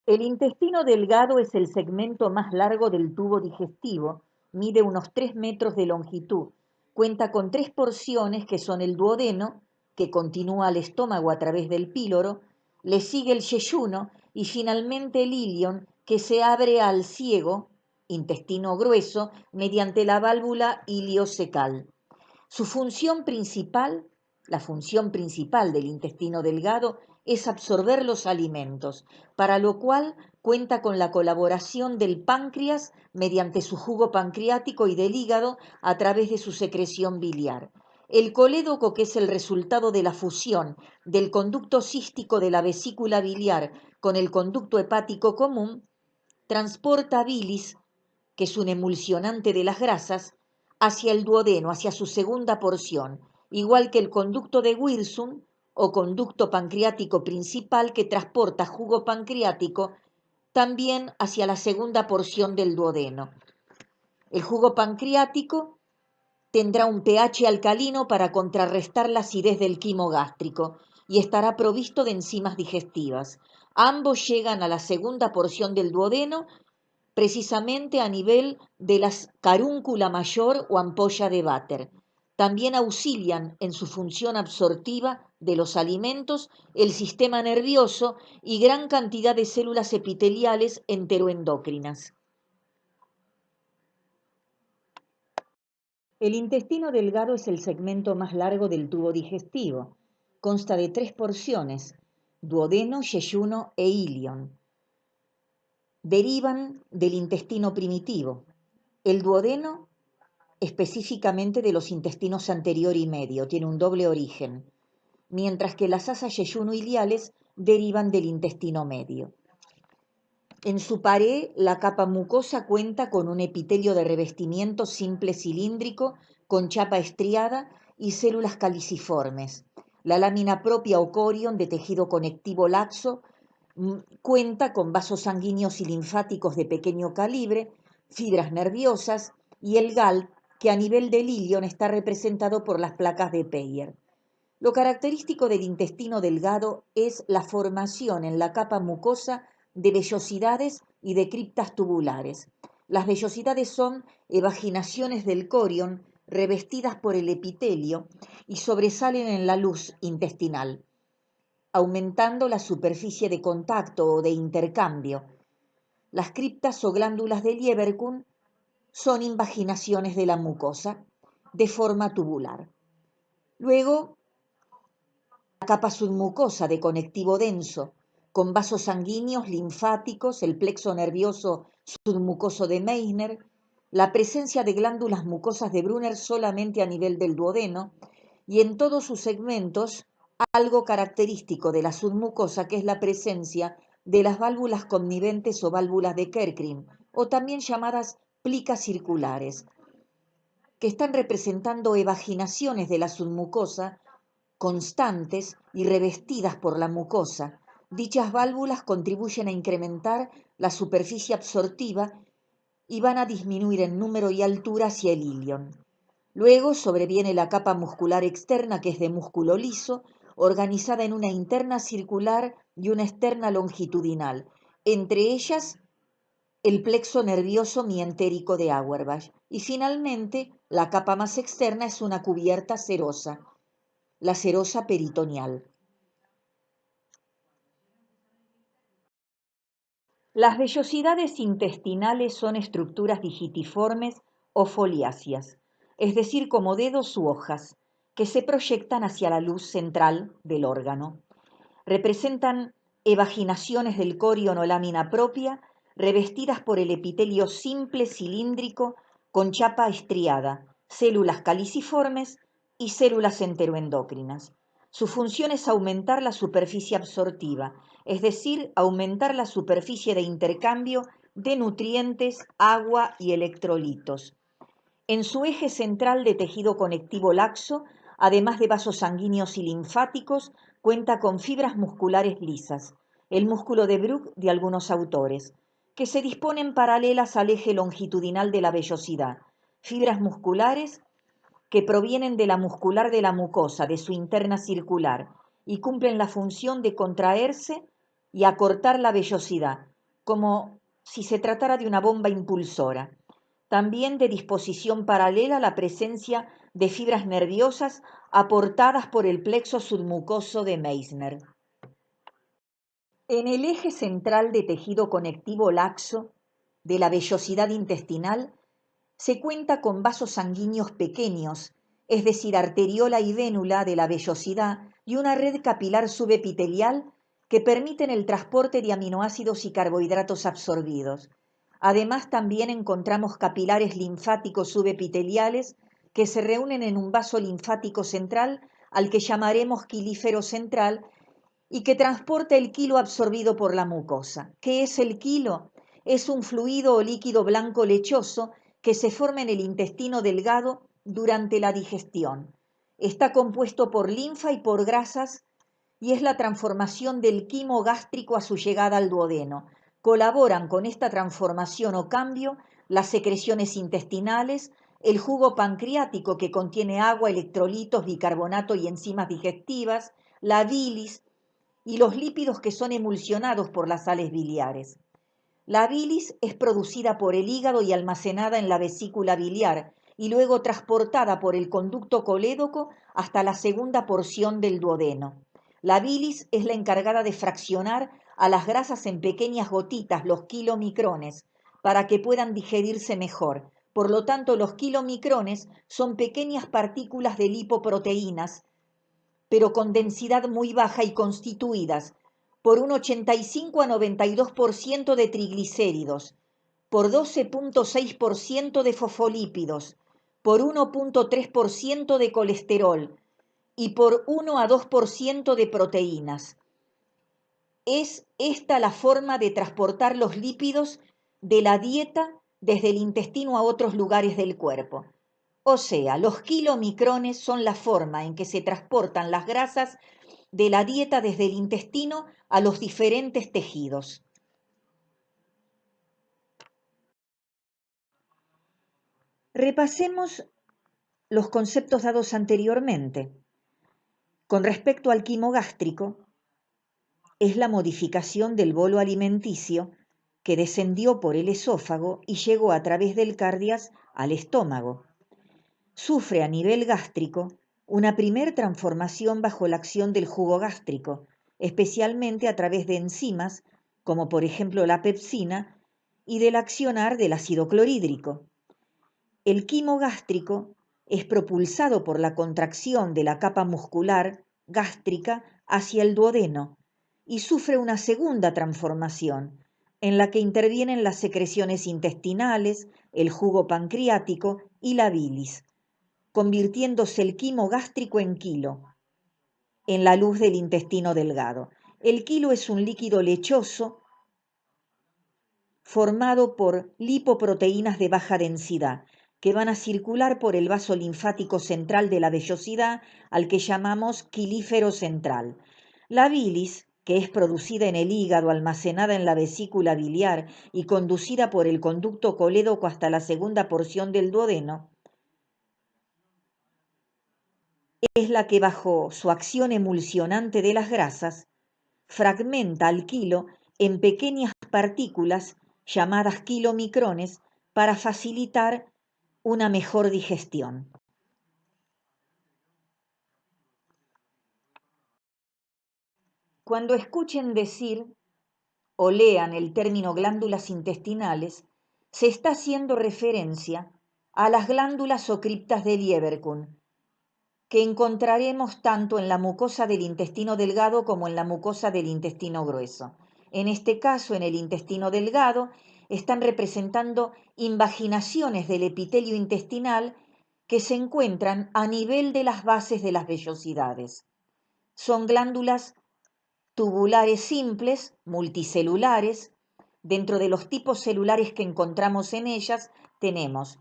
El intestino delgado es el segmento más largo del tubo digestivo, mide unos 3 metros de longitud, cuenta con 3 porciones que son el duodeno, que continúa al estómago a través del píloro, le sigue el yeyuno y finalmente el ilion, que se abre al ciego, intestino grueso, mediante la válvula iliocecal. Su función principal, la función principal del intestino delgado, es absorber los alimentos, para lo cual cuenta con la colaboración del páncreas mediante su jugo pancreático y del hígado a través de su secreción biliar. El colédoco, que es el resultado de la fusión del conducto cístico de la vesícula biliar con el conducto hepático común, transporta bilis, que es un emulsionante de las grasas, hacia el duodeno, hacia su segunda porción, igual que el conducto de Wirsum o conducto pancreático principal que transporta jugo pancreático también hacia la segunda porción del duodeno. El jugo pancreático tendrá un pH alcalino para contrarrestar la acidez del quimo gástrico y estará provisto de enzimas digestivas. Ambos llegan a la segunda porción del duodeno precisamente a nivel de la carúncula mayor o ampolla de váter. También auxilian en su función absortiva de los alimentos el sistema nervioso y gran cantidad de células epiteliales enteroendocrinas. El intestino delgado es el segmento más largo del tubo digestivo. Consta de 3 porciones, duodeno, yeyuno e ilion. Derivan del intestino primitivo. El duodeno específicamente de los intestinos anterior y medio, tiene un doble origen, mientras que las asas yeyuno-iliales derivan del intestino medio. En su pared, la capa mucosa cuenta con un epitelio de revestimiento simple cilíndrico con chapa estriada y células caliciformes. La lámina propia o corion de tejido conectivo laxo cuenta con vasos sanguíneos y linfáticos de pequeño calibre, fibras nerviosas y el GALT, que a nivel del ilion está representado por las placas de Peyer. Lo característico del intestino delgado es la formación en la capa mucosa de vellosidades y de criptas tubulares. Las vellosidades son evaginaciones del corion revestidas por el epitelio y sobresalen en la luz intestinal, aumentando la superficie de contacto o de intercambio. Las criptas o glándulas de Lieberkühn son invaginaciones de la mucosa de forma tubular. Luego, la capa submucosa de conectivo denso, con vasos sanguíneos, linfáticos, el plexo nervioso submucoso de Meissner, la presencia de glándulas mucosas de Brunner solamente a nivel del duodeno, y en todos sus segmentos algo característico de la submucosa, que es la presencia de las válvulas conniventes o válvulas de Kerckring, o también llamadas plicas circulares, que están representando evaginaciones de la submucosa constantes y revestidas por la mucosa. Dichas válvulas contribuyen a incrementar la superficie absortiva y van a disminuir en número y altura hacia el ilion. Luego sobreviene la capa muscular externa, que es de músculo liso, organizada en una interna circular y una externa longitudinal, entre ellas el plexo nervioso mientérico de Auerbach. Y finalmente, la capa más externa es una cubierta serosa, la serosa peritoneal. Las vellosidades intestinales son estructuras digitiformes o foliáceas, es decir, como dedos u hojas, que se proyectan hacia la luz central del órgano. Representan evaginaciones del corion o lámina propia, revestidas por el epitelio simple cilíndrico con chapa estriada, células caliciformes y células enteroendocrinas. Su función es aumentar la superficie absortiva, es decir, aumentar la superficie de intercambio de nutrientes, agua y electrolitos. En su eje central de tejido conectivo laxo, además de vasos sanguíneos y linfáticos, cuenta con fibras musculares lisas, el músculo de Bruch de algunos autores, que se disponen paralelas al eje longitudinal de la vellosidad, fibras musculares que provienen de la muscular de la mucosa, de su interna circular, y cumplen la función de contraerse y acortar la vellosidad, como si se tratara de una bomba impulsora. También de disposición paralela la presencia de fibras nerviosas aportadas por el plexo submucoso de Meissner. En el eje central de tejido conectivo laxo de la vellosidad intestinal se cuenta con vasos sanguíneos pequeños, es decir, arteriola y vénula de la vellosidad y una red capilar subepitelial que permiten el transporte de aminoácidos y carbohidratos absorbidos. Además, también encontramos capilares linfáticos subepiteliales que se reúnen en un vaso linfático central al que llamaremos quilífero central y que transporta el quilo absorbido por la mucosa. ¿Qué es el quilo? Es un fluido o líquido blanco lechoso que se forma en el intestino delgado durante la digestión. Está compuesto por linfa y por grasas y es la transformación del quimo gástrico a su llegada al duodeno. Colaboran con esta transformación o cambio las secreciones intestinales, el jugo pancreático que contiene agua, electrolitos, bicarbonato y enzimas digestivas, la bilis y los lípidos que son emulsionados por las sales biliares. La bilis es producida por el hígado y almacenada en la vesícula biliar y luego transportada por el conducto colédoco hasta la segunda porción del duodeno. La bilis es la encargada de fraccionar a las grasas en pequeñas gotitas, los kilomicrones, para que puedan digerirse mejor. Por lo tanto, los kilomicrones son pequeñas partículas de lipoproteínas, pero con densidad muy baja y constituidas por un 85 a 92% de triglicéridos, por 12,6% de fosfolípidos, por 1,3% de colesterol y por 1 a 2% de proteínas. Es esta la forma de transportar los lípidos de la dieta desde el intestino a otros lugares del cuerpo. O sea, los kilomicrones son la forma en que se transportan las grasas de la dieta desde el intestino a los diferentes tejidos. Repasemos los conceptos dados anteriormente. Con respecto al quimo gástrico, es la modificación del bolo alimenticio que descendió por el esófago y llegó a través del cardias al estómago. Sufre a nivel gástrico una primer transformación bajo la acción del jugo gástrico, especialmente a través de enzimas, como por ejemplo la pepsina, y del accionar del ácido clorhídrico. El quimo gástrico es propulsado por la contracción de la capa muscular gástrica hacia el duodeno y sufre una segunda transformación, en la que intervienen las secreciones intestinales, el jugo pancreático y la bilis, convirtiéndose el quimo gástrico en quilo, en la luz del intestino delgado. El quilo es un líquido lechoso formado por lipoproteínas de baja densidad, que van a circular por el vaso linfático central de la vellosidad, al que llamamos quilífero central. La bilis, que es producida en el hígado, almacenada en la vesícula biliar y conducida por el conducto colédoco hasta la segunda porción del duodeno, es la que bajo su acción emulsionante de las grasas fragmenta al quilo en pequeñas partículas llamadas kilomicrones para facilitar una mejor digestión. Cuando escuchen decir o lean el término glándulas intestinales, se está haciendo referencia a las glándulas o criptas de Lieberkühn, que encontraremos tanto en la mucosa del intestino delgado como en la mucosa del intestino grueso. En este caso, en el intestino delgado, están representando invaginaciones del epitelio intestinal que se encuentran a nivel de las bases de las vellosidades. Son glándulas tubulares simples, multicelulares. Dentro de los tipos celulares que encontramos en ellas, tenemos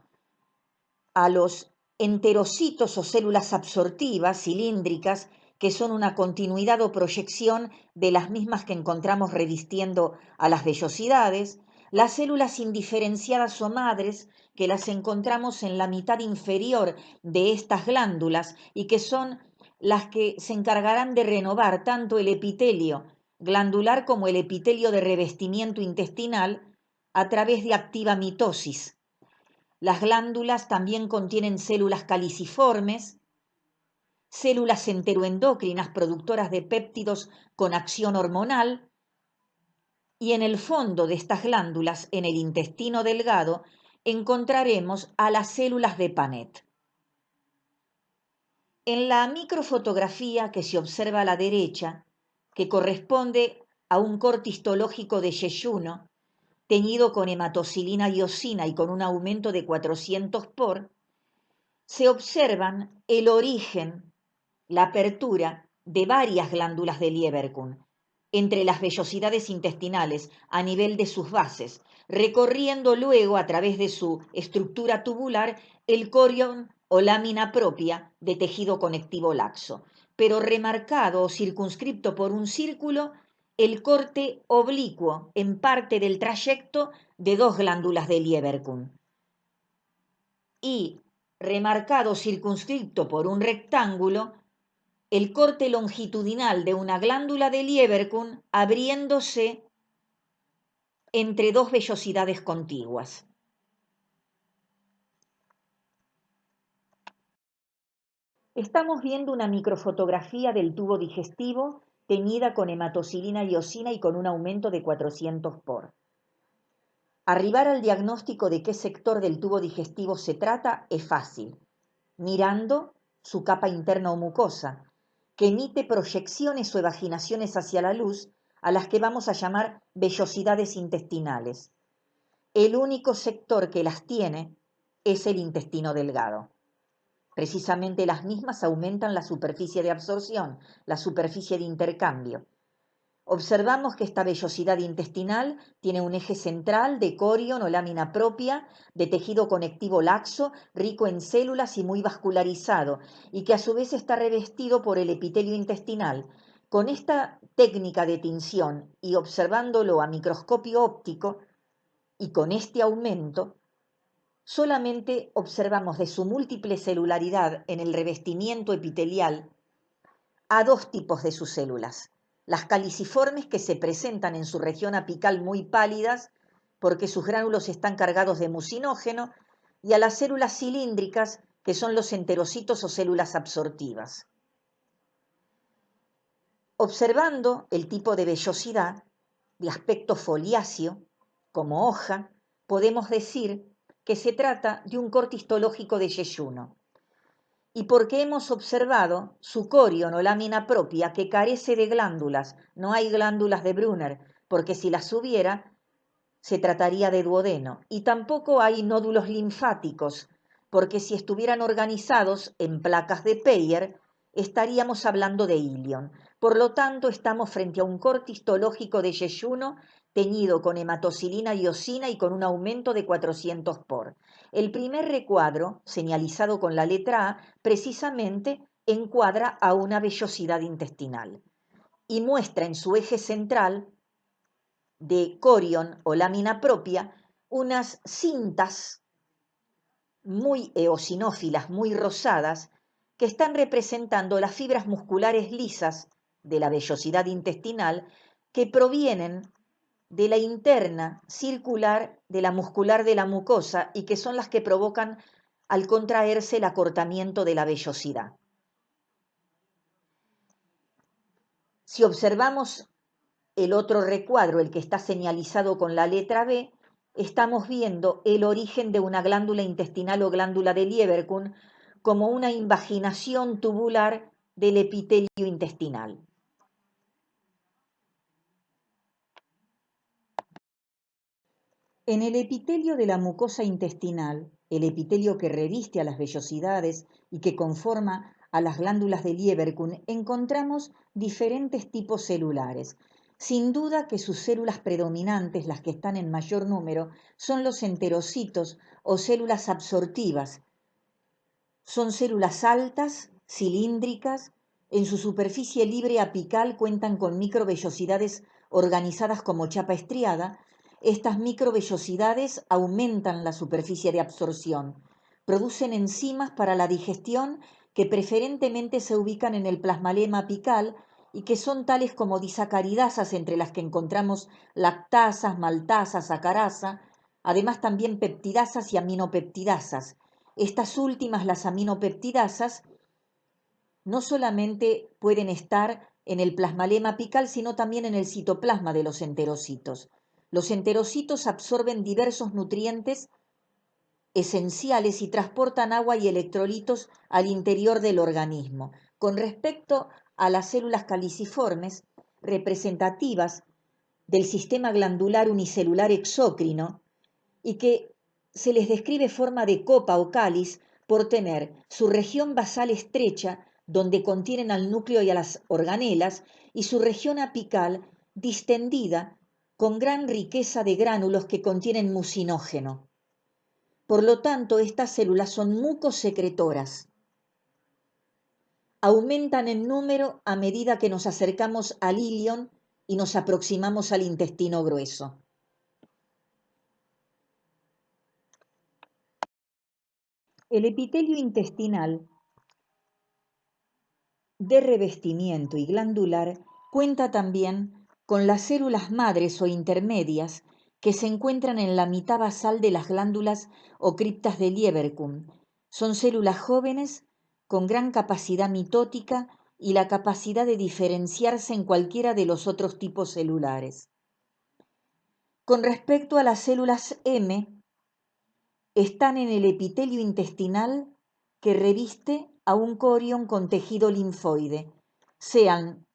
a los enterocitos o células absortivas, cilíndricas, que son una continuidad o proyección de las mismas que encontramos revistiendo a las vellosidades, las células indiferenciadas o madres, que las encontramos en la mitad inferior de estas glándulas y que son las que se encargarán de renovar tanto el epitelio glandular como el epitelio de revestimiento intestinal a través de activa mitosis. Las glándulas también contienen células caliciformes, células enteroendocrinas productoras de péptidos con acción hormonal, y en el fondo de estas glándulas, en el intestino delgado, encontraremos a las células de Paneth. En la microfotografía que se observa a la derecha, que corresponde a un corte histológico de yeyuno, teñido con hematocilina y eosina y con un aumento de 400 por, se observan el origen, la apertura de varias glándulas de Lieberkühn entre las vellosidades intestinales a nivel de sus bases, recorriendo luego a través de su estructura tubular el corion o lámina propia de tejido conectivo laxo, pero remarcado o circunscripto por un círculo el corte oblicuo en parte del trayecto de dos glándulas de Lieberkühn y remarcado circunscripto por un rectángulo el corte longitudinal de una glándula de Lieberkühn abriéndose entre dos vellosidades contiguas. Estamos viendo una microfotografía del tubo digestivo teñida con hematocilina y eosina y con un aumento de 400 por. Arribar al diagnóstico de qué sector del tubo digestivo se trata es fácil, mirando su capa interna o mucosa, que emite proyecciones o evaginaciones hacia la luz, a las que vamos a llamar vellosidades intestinales. El único sector que las tiene es el intestino delgado. Precisamente las mismas aumentan la superficie de absorción, la superficie de intercambio. Observamos que esta vellosidad intestinal tiene un eje central de corion o lámina propia, de tejido conectivo laxo, rico en células y muy vascularizado, y que a su vez está revestido por el epitelio intestinal. Con esta técnica de tinción y observándolo a microscopio óptico, y con este aumento, solamente observamos de su múltiple celularidad en el revestimiento epitelial a dos tipos de sus células. Las caliciformes, que se presentan en su región apical muy pálidas porque sus gránulos están cargados de mucinógeno, y a las células cilíndricas, que son los enterocitos o células absortivas. Observando el tipo de vellosidad, de aspecto foliáceo, como hoja, podemos decir que se trata de un corte histológico de yeyuno. Y porque hemos observado su corion o lámina propia que carece de glándulas, no hay glándulas de Brunner, porque si las hubiera, se trataría de duodeno, y tampoco hay nódulos linfáticos, porque si estuvieran organizados en placas de Peyer, estaríamos hablando de ilion. Por lo tanto, estamos frente a un corte histológico de yeyuno teñido con hematocilina y eosina y con un aumento de 400 por. El primer recuadro, señalizado con la letra A, precisamente encuadra a una vellosidad intestinal y muestra en su eje central de corion o lámina propia unas cintas muy eosinófilas, muy rosadas, que están representando las fibras musculares lisas de la vellosidad intestinal que provienen de la interna circular de la muscular de la mucosa y que son las que provocan al contraerse el acortamiento de la vellosidad. Si observamos el otro recuadro, el que está señalizado con la letra B, estamos viendo el origen de una glándula intestinal o glándula de Lieberkühn como una invaginación tubular del epitelio intestinal. En el epitelio de la mucosa intestinal, el epitelio que reviste a las vellosidades y que conforma a las glándulas de Lieberkühn, encontramos diferentes tipos celulares. Sin duda que sus células predominantes, las que están en mayor número, son los enterocitos o células absortivas. Son células altas, cilíndricas, en su superficie libre apical cuentan con microvellosidades organizadas como chapa estriada. Estas microvellosidades aumentan la superficie de absorción, producen enzimas para la digestión que preferentemente se ubican en el plasmalema apical y que son tales como disacaridasas, entre las que encontramos lactasas, maltasas, sacarasa, además también peptidasas y aminopeptidasas. Estas últimas, las aminopeptidasas, no solamente pueden estar en el plasmalema apical, sino también en el citoplasma de los enterocitos. Los enterocitos absorben diversos nutrientes esenciales y transportan agua y electrolitos al interior del organismo. Con respecto a las células caliciformes, representativas del sistema glandular unicelular exócrino, y que se les describe forma de copa o cáliz por tener su región basal estrecha, donde contienen al núcleo y a las organelas, y su región apical distendida, con gran riqueza de gránulos que contienen mucinógeno. Por lo tanto, estas células son mucosecretoras. Aumentan en número a medida que nos acercamos al ilion y nos aproximamos al intestino grueso. El epitelio intestinal de revestimiento y glandular cuenta también con las células madres o intermedias que se encuentran en la mitad basal de las glándulas o criptas de Lieberkühn. Son células jóvenes con gran capacidad mitótica y la capacidad de diferenciarse en cualquiera de los otros tipos celulares. Con respecto a las células M, están en el epitelio intestinal que reviste a un corion con tejido linfoide, sean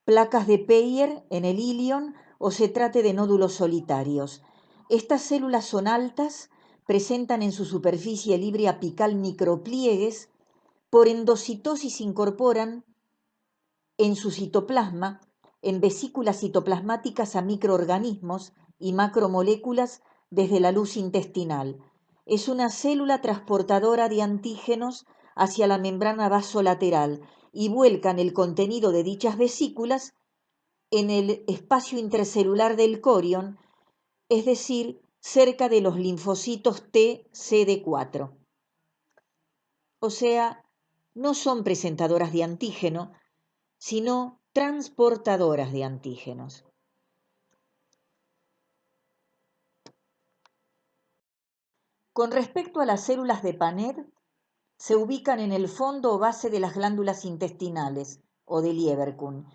placas de Peyer en el ilion o se trate de nódulos solitarios. Estas células son altas, presentan en su superficie libre apical micropliegues, por endocitosis incorporan en su citoplasma, en vesículas citoplasmáticas, a microorganismos y macromoléculas desde la luz intestinal. Es una célula transportadora de antígenos hacia la membrana vasolateral y vuelcan el contenido de dichas vesículas en el espacio intercelular del corion, es decir, cerca de los linfocitos T CD4. O sea, no son presentadoras de antígeno, sino transportadoras de antígenos. Con respecto a las células de Paneth, se ubican en el fondo o base de las glándulas intestinales o de Lieberkühn,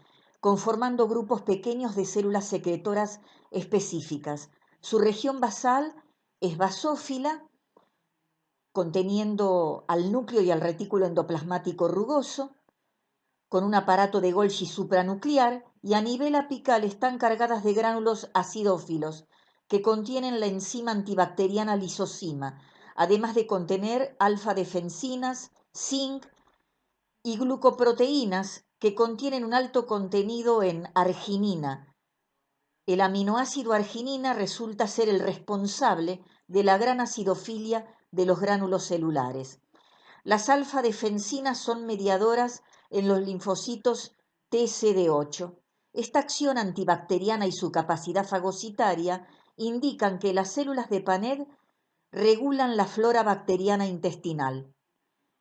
conformando grupos pequeños de células secretoras específicas. Su región basal es basófila, conteniendo al núcleo y al retículo endoplasmático rugoso, con un aparato de Golgi supranuclear, y a nivel apical están cargadas de gránulos acidófilos que contienen la enzima antibacteriana lisozima, además de contener alfa-defensinas, zinc y glucoproteínas que contienen un alto contenido en arginina. El aminoácido arginina resulta ser el responsable de la gran acidofilia de los gránulos celulares. Las alfa-defensinas son mediadoras en los linfocitos TCD8. Esta acción antibacteriana y su capacidad fagocitaria indican que las células de Paneth regulan la flora bacteriana intestinal.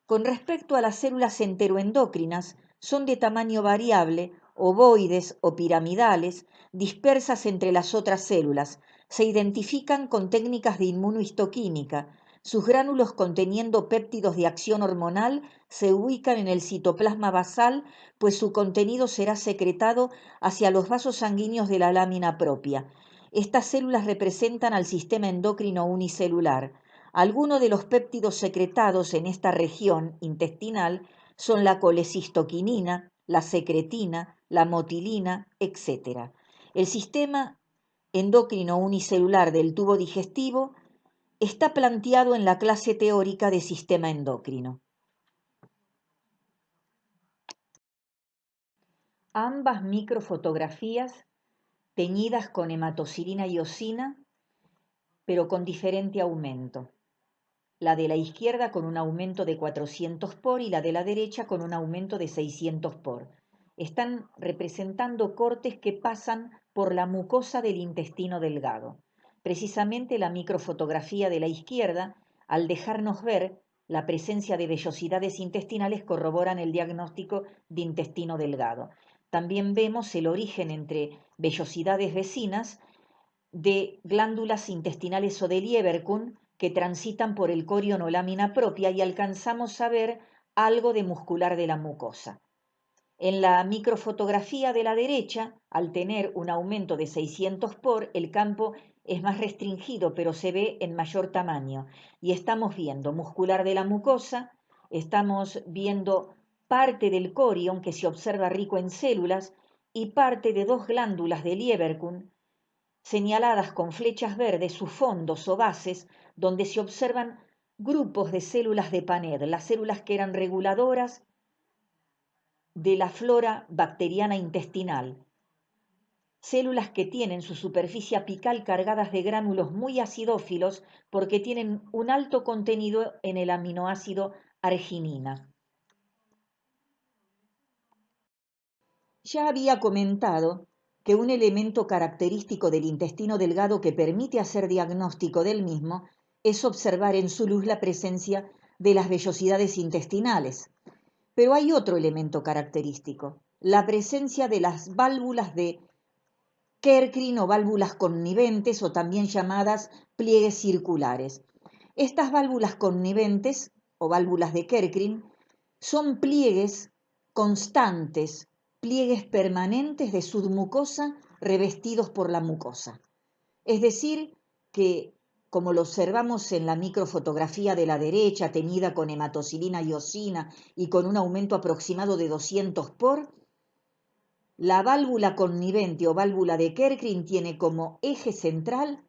Con respecto a las células enteroendocrinas, son de tamaño variable, ovoides o piramidales, dispersas entre las otras células. Se identifican con técnicas de inmunohistoquímica. Sus gránulos conteniendo péptidos de acción hormonal se ubican en el citoplasma basal, pues su contenido será secretado hacia los vasos sanguíneos de la lámina propia. Estas células representan al sistema endocrino unicelular. Algunos de los péptidos secretados en esta región intestinal son la colecistoquinina, la secretina, la motilina, etc. El sistema endocrino unicelular del tubo digestivo está planteado en la clase teórica de sistema endocrino. Ambas microfotografías teñidas con hematocirina y eosina, pero con diferente aumento. La de la izquierda con un aumento de 400 por y la de la derecha con un aumento de 600 por. Están representando cortes que pasan por la mucosa del intestino delgado. Precisamente la microfotografía de la izquierda, al dejarnos ver la presencia de vellosidades intestinales, corroboran el diagnóstico de intestino delgado. también vemos el origen entre vellosidades vecinas de glándulas intestinales o de Lieberkühn que transitan por el corion o lámina propia y alcanzamos a ver algo de muscular de la mucosa. En la microfotografía de la derecha, al tener un aumento de 600 por, el campo es más restringido, pero se ve en mayor tamaño. Y estamos viendo muscular de la mucosa, estamos viendo parte del corion que se observa rico en células y parte de dos glándulas de Lieberkühn señaladas con flechas verdes, sus fondos o bases, donde se observan grupos de células de Paneth, las células que eran reguladoras de la flora bacteriana intestinal, células que tienen su superficie apical cargadas de gránulos muy acidófilos porque tienen un alto contenido en el aminoácido arginina. Ya había comentado que un elemento característico del intestino delgado que permite hacer diagnóstico del mismo es observar en su luz la presencia de las vellosidades intestinales. Pero hay otro elemento característico, la presencia de las válvulas de Kerckrin o válvulas conniventes o también llamadas pliegues circulares. Estas válvulas conniventes o válvulas de Kerckrin son pliegues constantes, pliegues permanentes de submucosa revestidos por la mucosa. Es decir, que como lo observamos en la microfotografía de la derecha, teñida con hematocilina y eosina y con un aumento aproximado de 200 por, la válvula connivente o válvula de Kerckrin tiene como eje central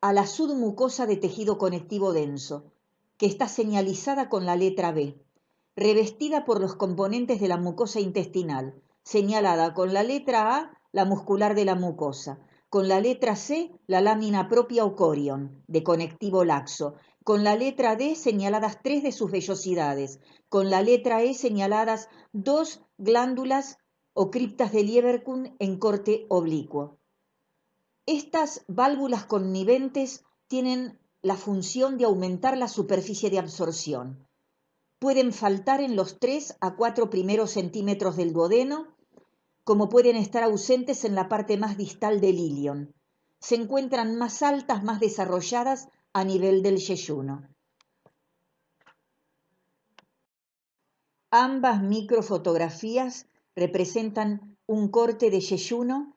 a la submucosa de tejido conectivo denso, que está señalizada con la letra B, revestida por los componentes de la mucosa intestinal, señalada con la letra A, la muscular de la mucosa, con la letra C, la lámina propia o corion, de conectivo laxo, con la letra D señaladas 3 de sus vellosidades, con la letra E señaladas 2 glándulas o criptas de Lieberkühn en corte oblicuo. Estas válvulas conniventes tienen la función de aumentar la superficie de absorción. Pueden faltar en los 3 a 4 primeros centímetros del duodeno, como pueden estar ausentes en la parte más distal del ilion. Se encuentran más altas, más desarrolladas a nivel del yeyuno. Ambas microfotografías representan un corte de yeyuno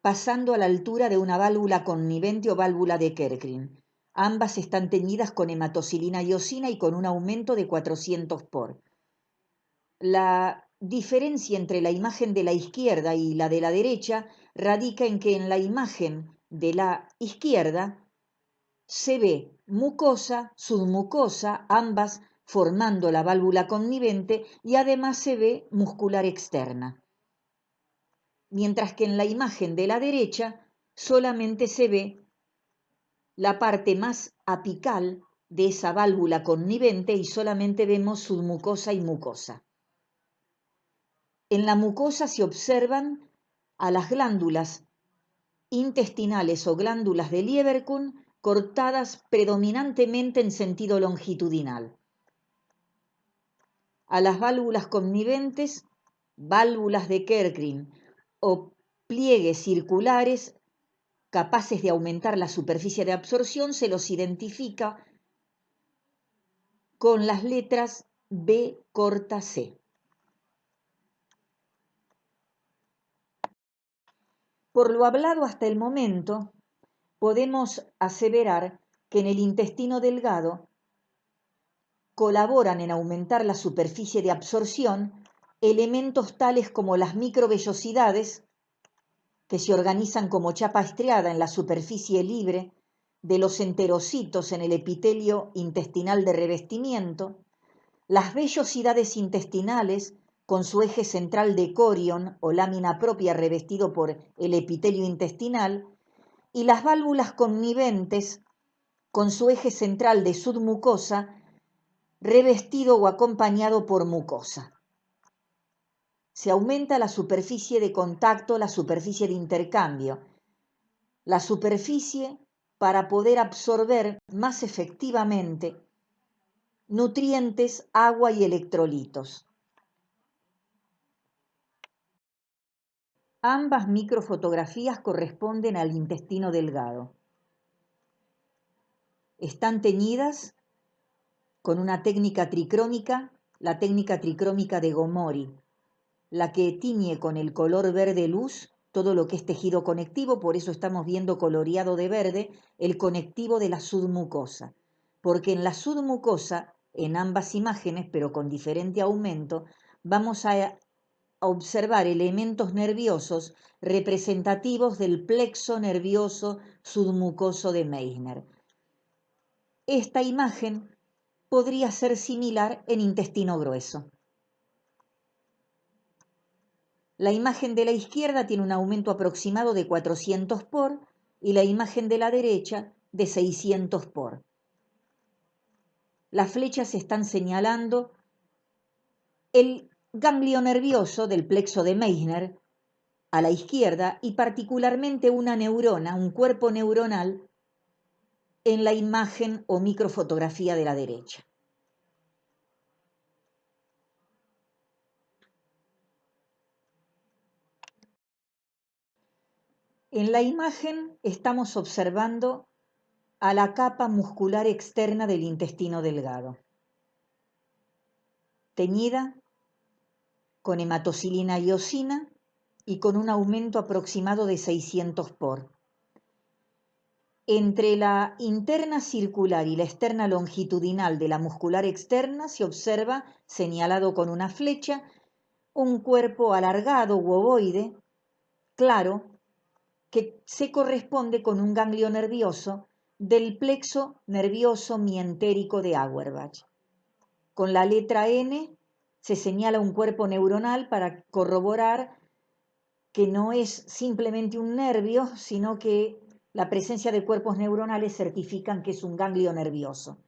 pasando a la altura de una válvula connivente o válvula de Kerckrin. Ambas están teñidas con hematocilina y eosina y con un aumento de 400 por. La diferencia entre la imagen de la izquierda y la de la derecha radica en que en la imagen de la izquierda se ve mucosa, submucosa, ambas formando la válvula connivente y además se ve muscular externa. Mientras que en la imagen de la derecha solamente se ve la parte más apical de esa válvula connivente y solamente vemos submucosa y mucosa. En la mucosa se observan a las glándulas intestinales o glándulas de Lieberkühn cortadas predominantemente en sentido longitudinal. A las válvulas conniventes, válvulas de Kerckrin o pliegues circulares capaces de aumentar la superficie de absorción se los identifica con las letras B corta C. Por lo hablado hasta el momento, podemos aseverar que en el intestino delgado colaboran en aumentar la superficie de absorción elementos tales como las microvellosidades, que se organizan como chapa estriada en la superficie libre de los enterocitos en el epitelio intestinal de revestimiento, las vellosidades intestinales con su eje central de corion o lámina propia revestido por el epitelio intestinal, y las válvulas conniventes con su eje central de submucosa revestido o acompañado por mucosa. Se aumenta la superficie de contacto, la superficie de intercambio, la superficie para poder absorber más efectivamente nutrientes, agua y electrolitos. Ambas microfotografías corresponden al intestino delgado. Están teñidas con una técnica tricrómica, la técnica tricrómica de Gomori, la que tiñe con el color verde luz todo lo que es tejido conectivo, por eso estamos viendo coloreado de verde el conectivo de la submucosa, porque en la submucosa, en ambas imágenes, pero con diferente aumento, vamos a observar elementos nerviosos representativos del plexo nervioso submucoso de Meissner. Esta imagen podría ser similar en intestino grueso. La imagen de la izquierda tiene un aumento aproximado de 400 por y la imagen de la derecha de 600 por. Las flechas están señalando el ganglio nervioso del plexo de Meissner a la izquierda y particularmente una neurona, un cuerpo neuronal en la imagen o microfotografía de la derecha. En la imagen estamos observando a la capa muscular externa del intestino delgado, teñida con hematocilina y eosina y con un aumento aproximado de 600 por. Entre la interna circular y la externa longitudinal de la muscular externa se observa, señalado con una flecha, un cuerpo alargado u ovoide, claro, que se corresponde con un ganglio nervioso del plexo nervioso mientérico de Auerbach. Con la letra N se señala un cuerpo neuronal para corroborar que no es simplemente un nervio, sino que la presencia de cuerpos neuronales certifican que es un ganglio nervioso.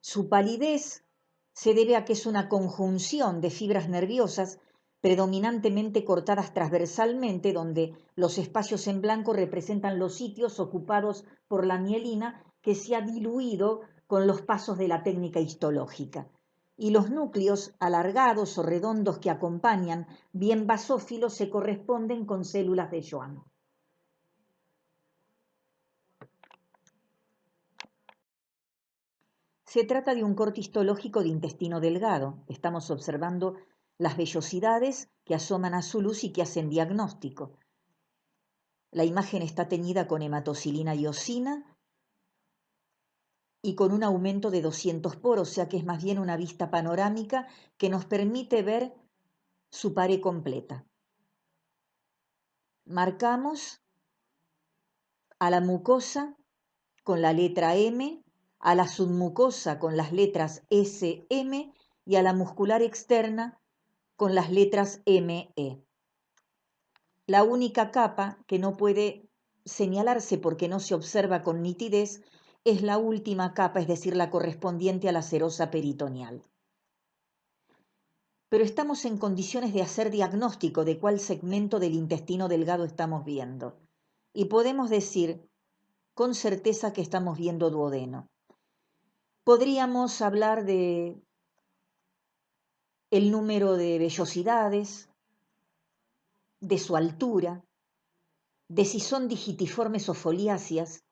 Su palidez se debe a que es una conjunción de fibras nerviosas predominantemente cortadas transversalmente, donde los espacios en blanco representan los sitios ocupados por la mielina que se ha diluido con los pasos de la técnica histológica. Y los núcleos alargados o redondos que acompañan, bien basófilos, se corresponden con células de Schwann. Se trata de un corte histológico de intestino delgado. Estamos observando las vellosidades que asoman a su luz y que hacen diagnóstico. La imagen está teñida con hematocilina y eosina y con un aumento de 200 por, o sea que es más bien una vista panorámica que nos permite ver su pared completa. Marcamos a la mucosa con la letra M, a la submucosa con las letras S, M y a la muscular externa con las letras M, E. La única capa que no puede señalarse porque no se observa con nitidez es la última capa, es decir, la correspondiente a la serosa peritoneal. Pero estamos en condiciones de hacer diagnóstico de cuál segmento del intestino delgado estamos viendo. Y podemos decir con certeza que estamos viendo duodeno. Podríamos hablar de el número de vellosidades, de su altura, de si son digitiformes o foliáceas.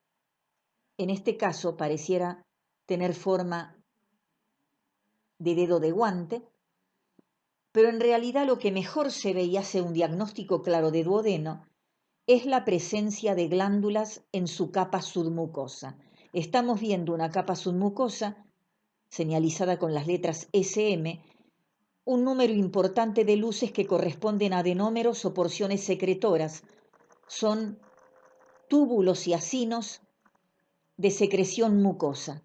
En este caso pareciera tener forma de dedo de guante, pero en realidad lo que mejor se ve y hace un diagnóstico claro de duodeno es la presencia de glándulas en su capa submucosa. Estamos viendo una capa submucosa señalizada con las letras SM, un número importante de luces que corresponden a adenómeros o porciones secretoras. Son túbulos y acinos de secreción mucosa.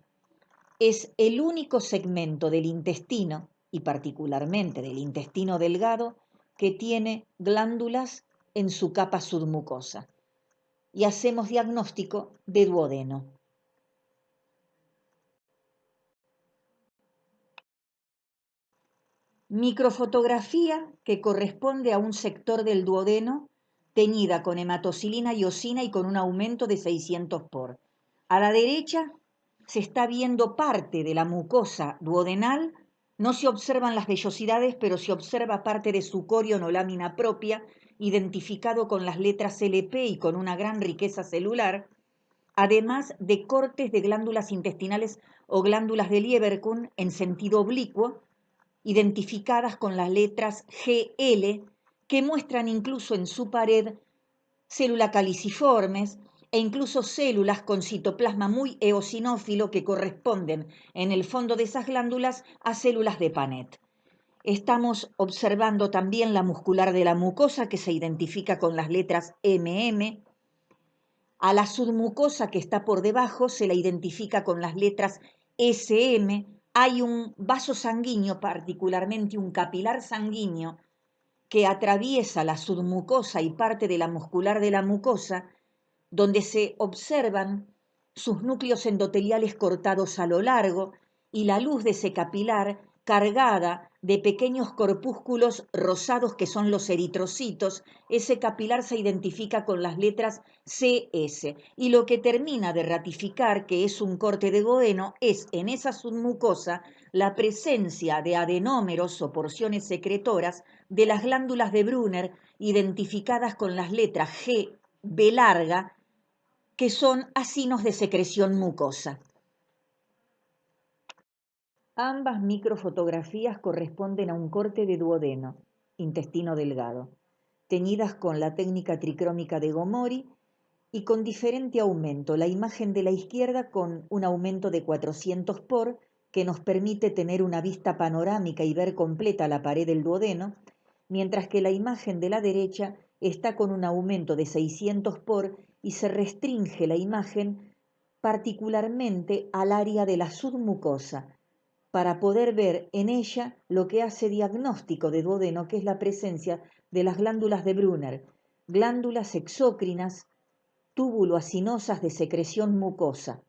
Es el único segmento del intestino, y particularmente del intestino delgado, que tiene glándulas en su capa submucosa. Y hacemos diagnóstico de duodeno. Microfotografía que corresponde a un sector del duodeno teñida con hematocilina y eosina y con un aumento de 600 por. A la derecha se está viendo parte de la mucosa duodenal, no se observan las vellosidades, pero se observa parte de su corion o lámina propia identificado con las letras LP y con una gran riqueza celular, además de cortes de glándulas intestinales o glándulas de Lieberkühn en sentido oblicuo, identificadas con las letras GL, que muestran incluso en su pared células caliciformes e incluso células con citoplasma muy eosinófilo que corresponden en el fondo de esas glándulas a células de Panet. Estamos observando también la muscular de la mucosa que se identifica con las letras MM. A la submucosa que está por debajo se la identifica con las letras SM. Hay un vaso sanguíneo, particularmente un capilar sanguíneo, que atraviesa la submucosa y parte de la muscular de la mucosa, donde se observan sus núcleos endoteliales cortados a lo largo y la luz de ese capilar cargada de pequeños corpúsculos rosados que son los eritrocitos. Ese capilar se identifica con las letras CS y lo que termina de ratificar que es un corte de duodeno es en esa submucosa la presencia de adenómeros o porciones secretoras de las glándulas de Brunner identificadas con las letras G, B larga, que son acinos de secreción mucosa. Ambas microfotografías corresponden a un corte de duodeno, intestino delgado, teñidas con la técnica tricrómica de Gomori y con diferente aumento. La imagen de la izquierda con un aumento de 400 por, que nos permite tener una vista panorámica y ver completa la pared del duodeno, mientras que la imagen de la derecha está con un aumento de 600 por y se restringe la imagen particularmente al área de la submucosa, para poder ver en ella lo que hace diagnóstico de duodeno, que es la presencia de las glándulas de Brunner, glándulas exócrinas, túbulo-acinosas de secreción mucosa,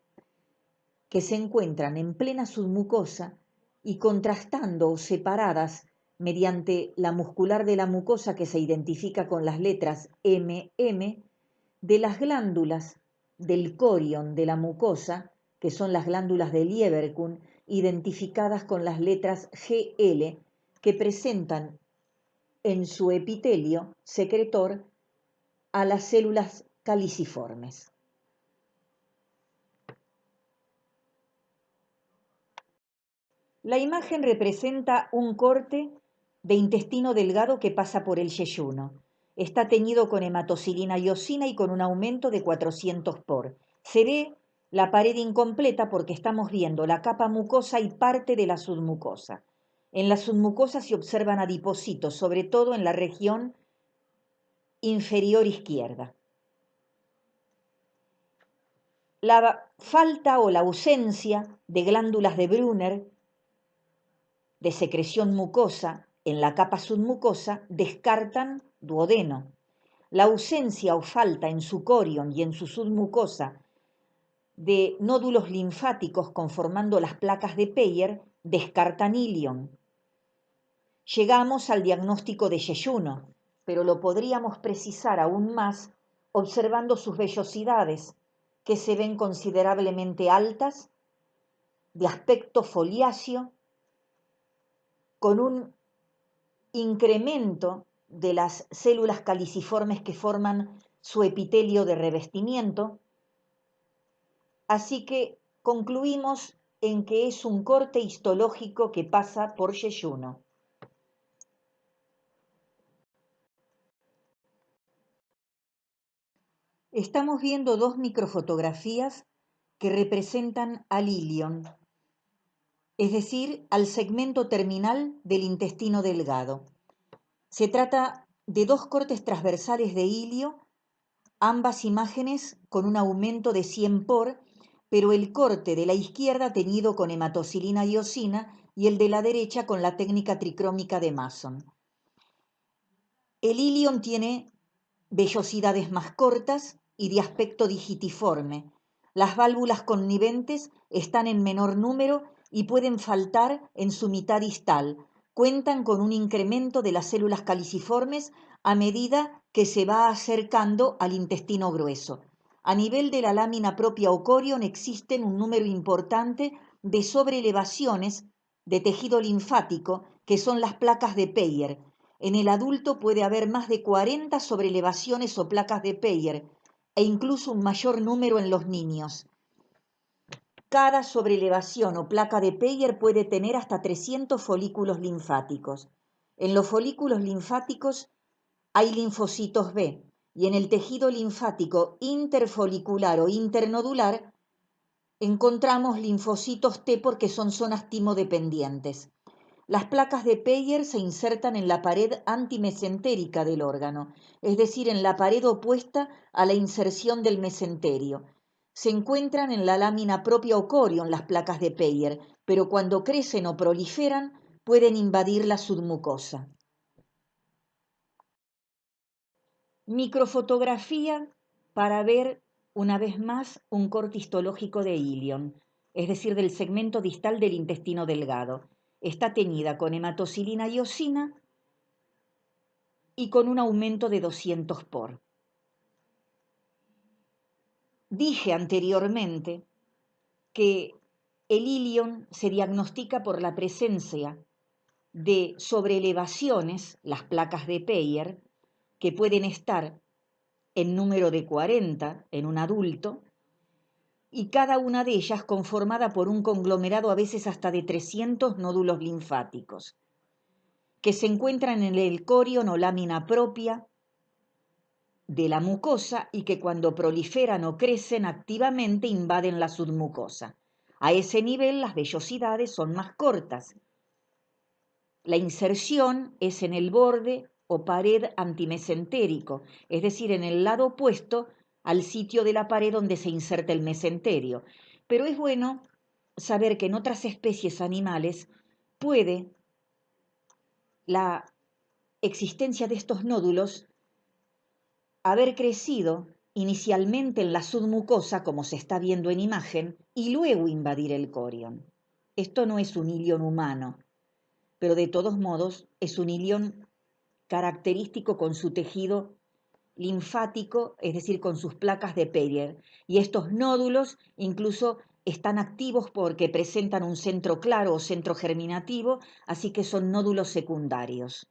que se encuentran en plena submucosa y contrastando o separadas mediante la muscular de la mucosa que se identifica con las letras MM, de las glándulas del corion de la mucosa, que son las glándulas de Lieberkühn, identificadas con las letras GL, que presentan en su epitelio secretor a las células caliciformes. La imagen representa un corte de intestino delgado que pasa por el yeyuno. Está teñido con hematocilina y eosina y con un aumento de 400 por. Se ve la pared incompleta porque estamos viendo la capa mucosa y parte de la submucosa. En la submucosa se observan adipocitos, sobre todo en la región inferior izquierda. La falta o la ausencia de glándulas de Brunner de secreción mucosa en la capa submucosa descartan duodeno. La ausencia o falta en su corion y en su submucosa de nódulos linfáticos conformando las placas de Peyer descartan ilion. Llegamos al diagnóstico de yeyuno, pero lo podríamos precisar aún más observando sus vellosidades, que se ven considerablemente altas, de aspecto foliáceo, con un incremento de las células caliciformes que forman su epitelio de revestimiento. Así que concluimos en que es un corte histológico que pasa por yeyuno. Estamos viendo dos microfotografías que representan al ilion, es decir, al segmento terminal del intestino delgado. Se trata de dos cortes transversales de ilio, ambas imágenes con un aumento de 100 por, pero el corte de la izquierda teñido con hematocilina y eosina y el de la derecha con la técnica tricrómica de Mason. El ilion tiene vellosidades más cortas y de aspecto digitiforme. Las válvulas conniventes están en menor número y pueden faltar en su mitad distal. Cuentan con un incremento de las células caliciformes a medida que se va acercando al intestino grueso. A nivel de la lámina propia o corion existen un número importante de sobreelevaciones de tejido linfático, que son las placas de Peyer. En el adulto puede haber más de 40 sobrelevaciones o placas de Peyer e incluso un mayor número en los niños. Cada sobrelevación o placa de Peyer puede tener hasta 300 folículos linfáticos. En los folículos linfáticos hay linfocitos B y en el tejido linfático interfolicular o internodular encontramos linfocitos T porque son zonas timodependientes. Las placas de Peyer se insertan en la pared antimesentérica del órgano, es decir, en la pared opuesta a la inserción del mesenterio. Se encuentran en la lámina propia o corion las placas de Peyer, pero cuando crecen o proliferan pueden invadir la submucosa. Microfotografía para ver una vez más un corte histológico de ilion, es decir, del segmento distal del intestino delgado. Está teñida con hematocilina y eosina y con un aumento de 200 por. Dije anteriormente que el ilion se diagnostica por la presencia de sobreelevaciones, las placas de Peyer, que pueden estar en número de 40 en un adulto, y cada una de ellas conformada por un conglomerado a veces hasta de 300 nódulos linfáticos, que se encuentran en el corion o lámina propia de la mucosa y que cuando proliferan o crecen activamente invaden la submucosa. A ese nivel las vellosidades son más cortas. La inserción es en el borde o pared antimesentérico, es decir, en el lado opuesto al sitio de la pared donde se inserta el mesenterio. Pero es bueno saber que en otras especies animales puede la existencia de estos nódulos haber crecido inicialmente en la submucosa, como se está viendo en imagen, y luego invadir el corion. Esto no es un ilion humano, pero de todos modos es un ilion característico con su tejido linfático, es decir, con sus placas de Peyer. Y estos nódulos incluso están activos porque presentan un centro claro o centro germinativo, así que son nódulos secundarios.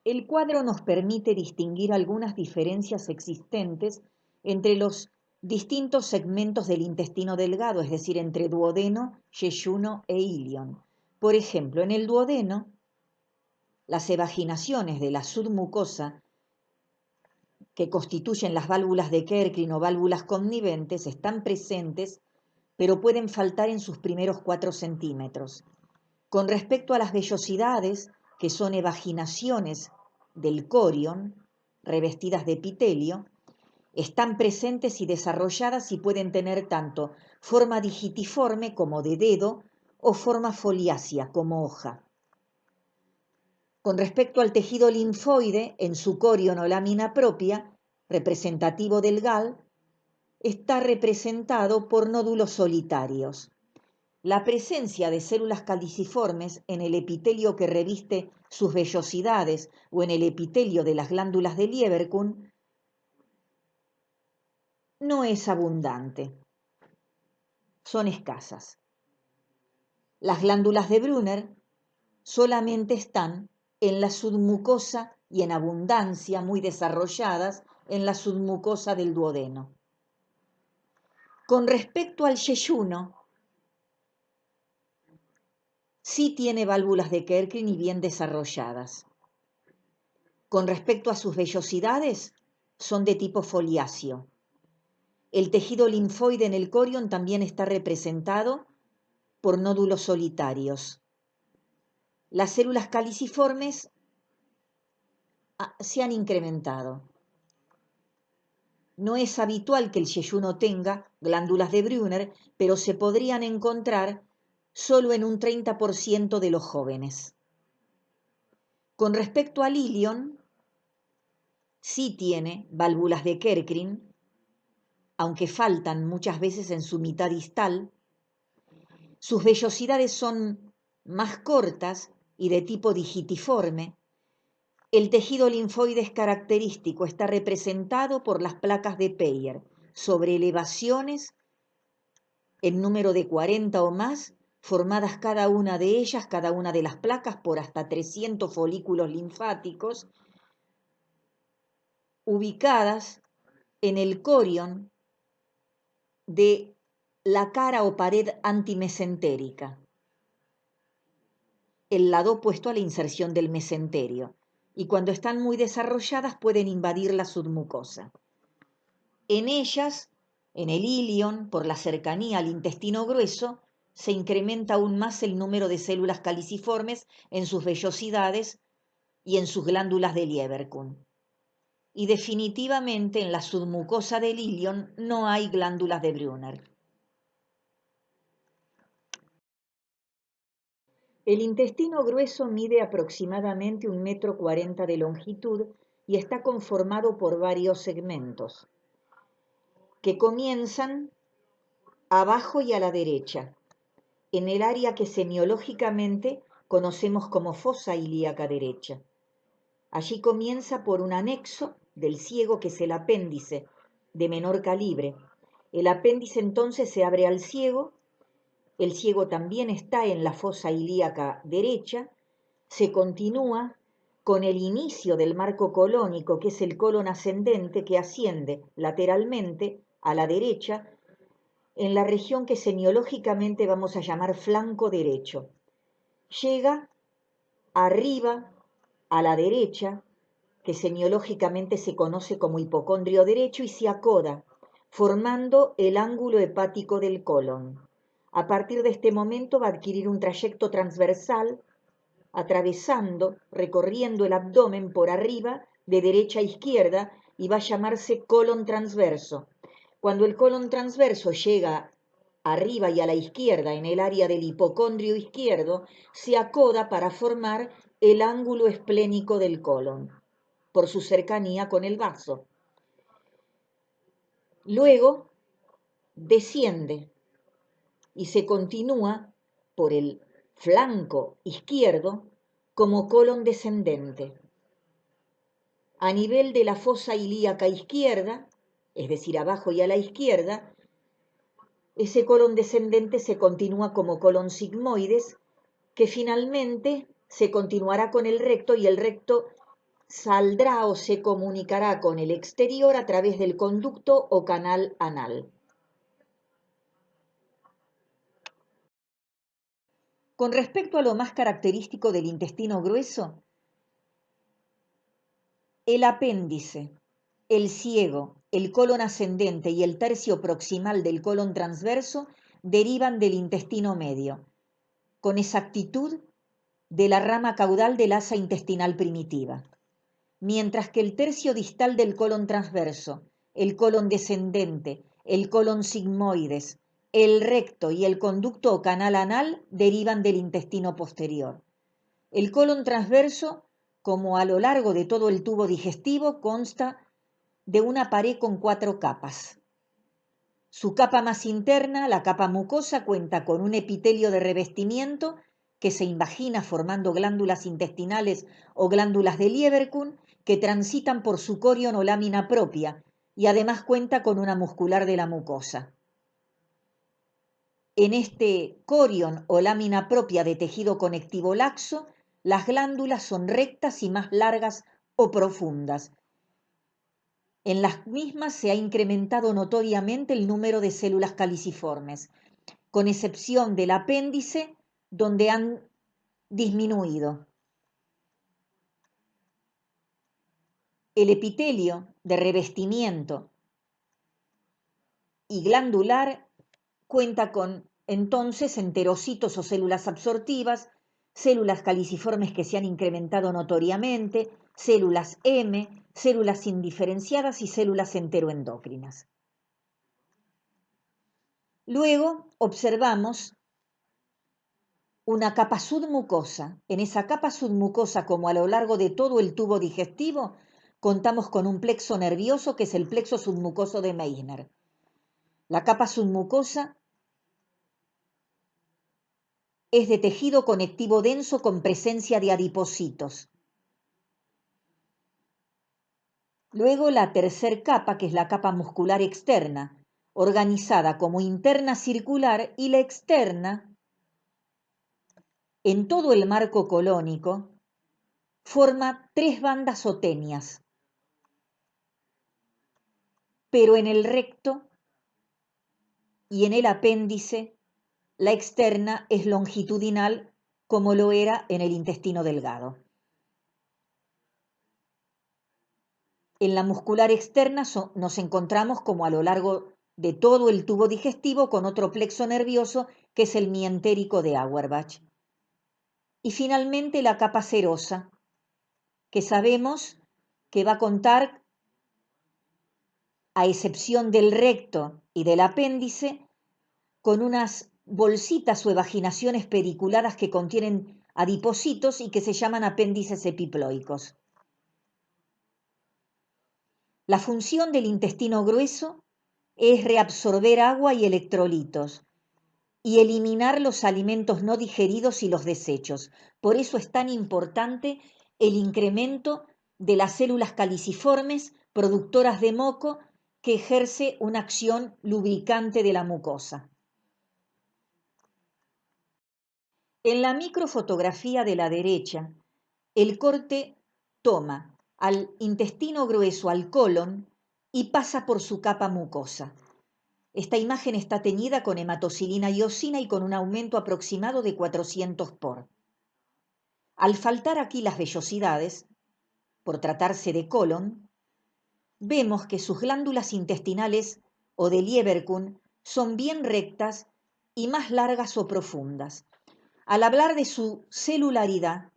El cuadro nos permite distinguir algunas diferencias existentes entre los distintos segmentos del intestino delgado, es decir, entre duodeno, yeyuno e ilion. Por ejemplo, en el duodeno, las evaginaciones de la submucosa que constituyen las válvulas de Kerkrin o válvulas conniventes están presentes, pero pueden faltar en sus primeros 4 centímetros. Con respecto a las vellosidades, que son evaginaciones del corion, revestidas de epitelio, están presentes y desarrolladas y pueden tener tanto forma digitiforme como de dedo o forma foliácea como hoja. Con respecto al tejido linfoide, en su corion o lámina propia, representativo del GAL, está representado por nódulos solitarios. La presencia de células caliciformes en el epitelio que reviste sus vellosidades o en el epitelio de las glándulas de Lieberkühn no es abundante, son escasas. Las glándulas de Brunner solamente están en la submucosa y en abundancia muy desarrolladas en la submucosa del duodeno. Con respecto al yeyuno, sí tiene válvulas de Kerkrin y bien desarrolladas. Con respecto a sus vellosidades, son de tipo foliáceo. El tejido linfoide en el corion también está representado por nódulos solitarios. Las células caliciformes se han incrementado. No es habitual que el yeyuno tenga glándulas de Brunner, pero se podrían encontrar solo en un 30% de los jóvenes. Con respecto al ilion, sí tiene válvulas de Kerkrin, aunque faltan muchas veces en su mitad distal. Sus vellosidades son más cortas y de tipo digitiforme. El tejido linfoide es característico, está representado por las placas de Peyer, sobre elevaciones en número de 40 o más, formadas cada una de ellas, cada una de las placas, por hasta 300 folículos linfáticos, ubicadas en el corion de la cara o pared antimesentérica, el lado opuesto a la inserción del mesenterio, y cuando están muy desarrolladas pueden invadir la submucosa. En ellas, en el ilion, por la cercanía al intestino grueso, se incrementa aún más el número de células caliciformes en sus vellosidades y en sus glándulas de Lieberkühn. Y definitivamente en la submucosa del ilion no hay glándulas de Brunner. El intestino grueso mide aproximadamente 1,40 m de longitud y está conformado por varios segmentos que comienzan abajo y a la derecha, en el área que semiológicamente conocemos como fosa ilíaca derecha. Allí comienza por un anexo del ciego, que es el apéndice de menor calibre. El apéndice entonces se abre al ciego, el ciego también está en la fosa ilíaca derecha, se continúa con el inicio del marco colónico, que es el colon ascendente, que asciende lateralmente a la derecha en la región que semiológicamente vamos a llamar flanco derecho. Llega arriba a la derecha, que semiológicamente se conoce como hipocondrio derecho, y se acoda, formando el ángulo hepático del colon. A partir de este momento va a adquirir un trayecto transversal, atravesando, recorriendo el abdomen por arriba, de derecha a izquierda, y va a llamarse colon transverso. Cuando el colon transverso llega arriba y a la izquierda, en el área del hipocondrio izquierdo, se acoda para formar el ángulo esplénico del colon, por su cercanía con el vaso. Luego desciende y se continúa por el flanco izquierdo como colon descendente. A nivel de la fosa ilíaca izquierda, es decir, abajo y a la izquierda, ese colon descendente se continúa como colon sigmoides, que finalmente se continuará con el recto, y el recto saldrá o se comunicará con el exterior a través del conducto o canal anal. Con respecto a lo más característico del intestino grueso, el apéndice, el ciego, el colon ascendente y el tercio proximal del colon transverso derivan del intestino medio, con exactitud de la rama caudal del asa intestinal primitiva, mientras que el tercio distal del colon transverso, el colon descendente, el colon sigmoides, el recto y el conducto o canal anal derivan del intestino posterior. El colon transverso, como a lo largo de todo el tubo digestivo, consta de una pared con 4 capas. Su capa más interna, la capa mucosa, cuenta con un epitelio de revestimiento que se invagina formando glándulas intestinales o glándulas de Lieberkühn, que transitan por su corion o lámina propia, y además cuenta con una muscular de la mucosa. En este corion o lámina propia de tejido conectivo laxo, las glándulas son rectas y más largas o profundas. En las mismas se ha incrementado notoriamente el número de células caliciformes, con excepción del apéndice, donde han disminuido. El epitelio de revestimiento y glandular cuenta con entonces enterocitos o células absortivas, células caliciformes que se han incrementado notoriamente, células M, células indiferenciadas y células enteroendocrinas. Luego observamos una capa submucosa. En esa capa submucosa, como a lo largo de todo el tubo digestivo, contamos con un plexo nervioso, que es el plexo submucoso de Meissner. La capa submucosa es de tejido conectivo denso con presencia de adipocitos. Luego la tercer capa, que es la capa muscular externa, organizada como interna circular, y la externa en todo el marco colónico, forma 3 bandas o tenias, pero en el recto y en el apéndice la externa es longitudinal como lo era en el intestino delgado. En la muscular externa nos encontramos como a lo largo de todo el tubo digestivo con otro plexo nervioso que es el mientérico de Auerbach. Y finalmente la capa serosa, que sabemos que va a contar, a excepción del recto y del apéndice, con unas bolsitas o evaginaciones pediculadas que contienen adipocitos y que se llaman apéndices epiploicos. La función del intestino grueso es reabsorber agua y electrolitos y eliminar los alimentos no digeridos y los desechos. Por eso es tan importante el incremento de las células caliciformes productoras de moco que ejerce una acción lubricante de la mucosa. En la microfotografía de la derecha, el corte toma al intestino grueso, al colon, y pasa por su capa mucosa. Esta imagen está teñida con hematocilina y eosina y con un aumento aproximado de 400 por. Al faltar aquí las vellosidades, por tratarse de colon, vemos que sus glándulas intestinales o de Lieberkühn son bien rectas y más largas o profundas. Al hablar de su celularidad,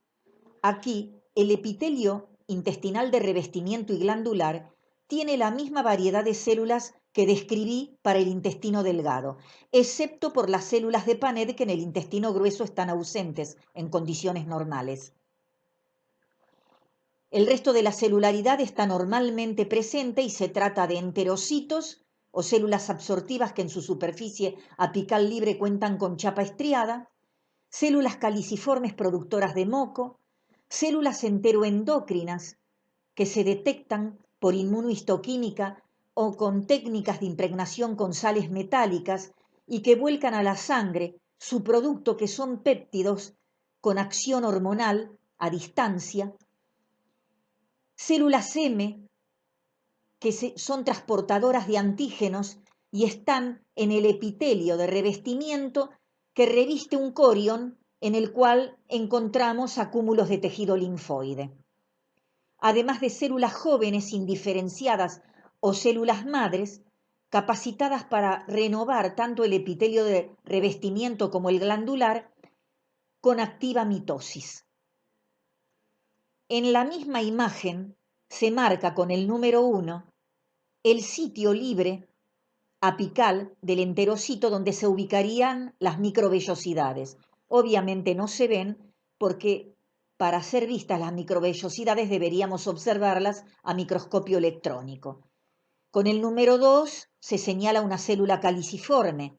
aquí el epitelio intestinal de revestimiento y glandular tiene la misma variedad de células que describí para el intestino delgado, excepto por las células de Paneth que en el intestino grueso están ausentes en condiciones normales. El resto de la celularidad está normalmente presente y se trata de enterocitos o células absortivas que en su superficie apical libre cuentan con chapa estriada, células caliciformes productoras de moco, células enteroendocrinas que se detectan por inmunohistoquímica o con técnicas de impregnación con sales metálicas y que vuelcan a la sangre su producto, que son péptidos con acción hormonal a distancia, células M que son transportadoras de antígenos y están en el epitelio de revestimiento que reviste un corion en el cual encontramos acúmulos de tejido linfoide. Además de células jóvenes indiferenciadas o células madres, capacitadas para renovar tanto el epitelio de revestimiento como el glandular con activa mitosis. En la misma imagen se marca con el número 1 el sitio libre apical del enterocito donde se ubicarían las microvellosidades. Obviamente no se ven porque para ser vistas las microvellosidades deberíamos observarlas a microscopio electrónico. Con el número 2 se señala una célula caliciforme,